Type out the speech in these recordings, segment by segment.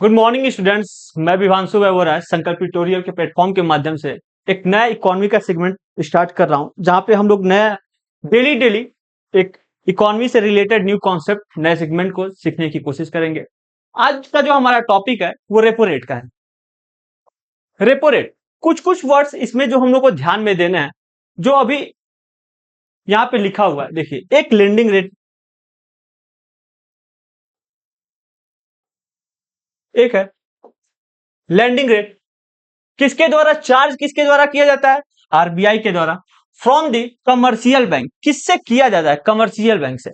Good morning students. मैं विभांशु वैभव संकल्प tutorial के प्लेटफॉर्म के माध्यम से एक नया इकोनॉमी का सेगमेंट स्टार्ट कर रहा हूं, जहां पे हम लोग नया डेली डेली एक इकोनॉमी से रिलेटेड न्यू कॉन्सेप्ट नए सेगमेंट को सीखने की कोशिश करेंगे। आज का जो हमारा टॉपिक है वो रेपो रेट का है। रेपो रेट, कुछ कुछ वर्ड्स इसमें जो हम लोग को ध्यान में देना है, जो अभी यहाँ पे लिखा हुआ है। देखिए, एक लेंडिंग रेट, एक है लैंडिंग रेट। किसके द्वारा चार्ज, किसके द्वारा किया जाता है? आरबीआई के द्वारा। फ्रॉम द कमर्शियल बैंक, किससे किया जाता है? कमर्शियल बैंक से।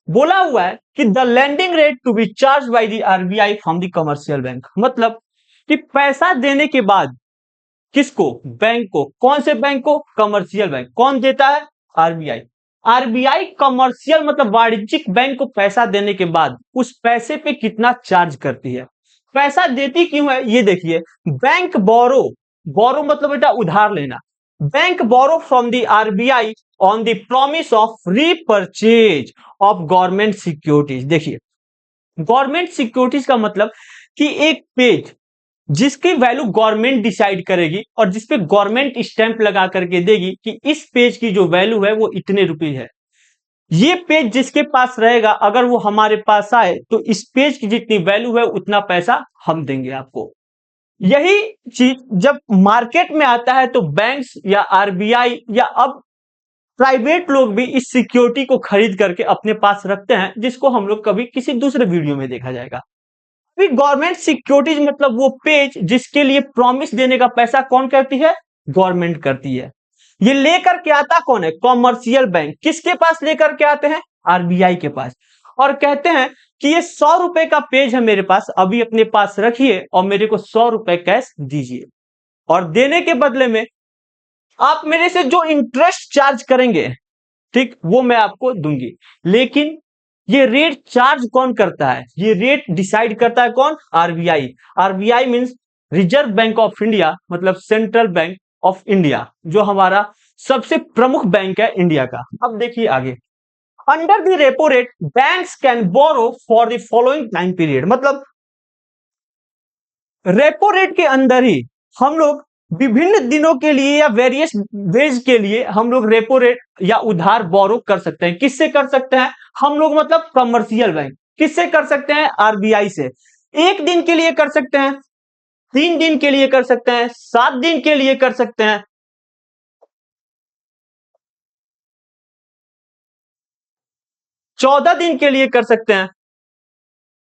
बोला हुआ है कि the landing rate to be charge by the RBI from the commercial bank, मतलब कि पैसा देने के बाद किसको? बैंक को। कौन से बैंक को? Commercial bank. कौन देता है? आरबीआई। आरबीआई कमर्शियल मतलब वाणिज्यिक बैंक को पैसा देने के बाद उस पैसे पे कितना चार्ज करती है। पैसा देती क्यों है ये देखिए। बैंक बोरो, बोरो मतलब बेटा उधार लेना। Bank borrow from the RBI on the promise of repurchase of government securities. देखिए, गवर्नमेंट सिक्योरिटीज का मतलब कि एक पेज जिसकी वैल्यू गवर्नमेंट डिसाइड करेगी और जिसपे गवर्नमेंट स्टैंप लगा करके देगी कि इस पेज की जो वैल्यू है वो इतने रुपए है। ये पेज जिसके पास रहेगा, अगर वो हमारे पास आए तो इस पेज की जितनी वैल्यू है उतना पैसा हम देंगे आपको। यही चीज जब मार्केट में आता है तो बैंक्स या आरबीआई या अब प्राइवेट लोग भी इस सिक्योरिटी को खरीद करके अपने पास रखते हैं, जिसको हम लोग कभी किसी दूसरे वीडियो में देखा जाएगा। अभी गवर्नमेंट सिक्योरिटीज मतलब वो पेज जिसके लिए प्रॉमिस देने का पैसा कौन करती है? गवर्नमेंट करती है। ये लेकर के आता कौन है? Commercial bank. किसके पास लेकर के आते हैं? आरबीआई के पास। और कहते हैं कि ये 100 रुपए का पेज है मेरे पास, अभी अपने पास रखिए और मेरे को 100 रुपए कैश दीजिए, और देने के बदले में आप मेरे से जो इंटरेस्ट चार्ज करेंगे, ठीक, वो मैं आपको दूंगी। लेकिन ये रेट चार्ज कौन करता है? ये रेट डिसाइड करता है कौन? RBI. RBI means reserve bank of India, मतलब सेंट्रल बैंक ऑफ इंडिया, जो हमारा सबसे प्रमुख बैंक है इंडिया का। अब देखिए आगे, under the repo rate banks can borrow for the following time period, मतलब रेपो रेट के अंदर ही हम लोग विभिन्न दिनों के लिए या वेरियस वेज के लिए हम लोग रेपो रेट या उधार बोरो कर सकते हैं। किससे कर सकते हैं हम लोग? मतलब कमर्शियल बैंक। किससे कर सकते हैं? आरबीआई से। 1 दिन के लिए कर सकते हैं, 3 दिन के लिए कर सकते हैं, 7 दिन के लिए कर सकते हैं, 14 दिन के लिए कर सकते हैं।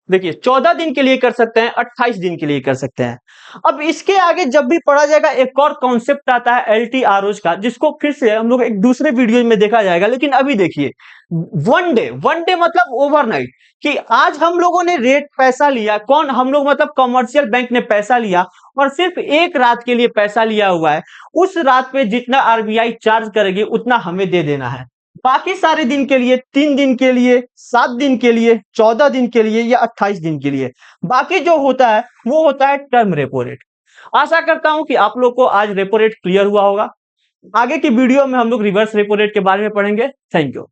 देखिए, 14 दिन के लिए कर सकते हैं, 28 दिन के लिए कर सकते हैं। अब इसके आगे जब भी पढ़ा जाएगा एक और कॉन्सेप्ट आता है एलटीआरओज का, जिसको फिर से हम लोग एक दूसरे वीडियो में देखा जाएगा। लेकिन अभी देखिए, वन डे मतलब ओवरनाइट, कि आज हम लोगों ने रेट पैसा लिया, कौन? हम लोग मतलब कमर्शियल बैंक ने पैसा लिया और सिर्फ एक रात के लिए पैसा लिया हुआ है। उस रात पे जितना आरबीआई चार्ज करेगी उतना हमें दे देना है। बाकी सारे दिन के लिए, 3 दिन के लिए, 7 दिन के लिए, 14 दिन के लिए या 28 दिन के लिए, बाकी जो होता है वो होता है टर्म रेपो रेट। आशा करता हूं कि आप लोग को आज रेपो रेट क्लियर हुआ होगा। आगे की वीडियो में हम लोग रिवर्स रेपो रेट के बारे में पढ़ेंगे। Thank you.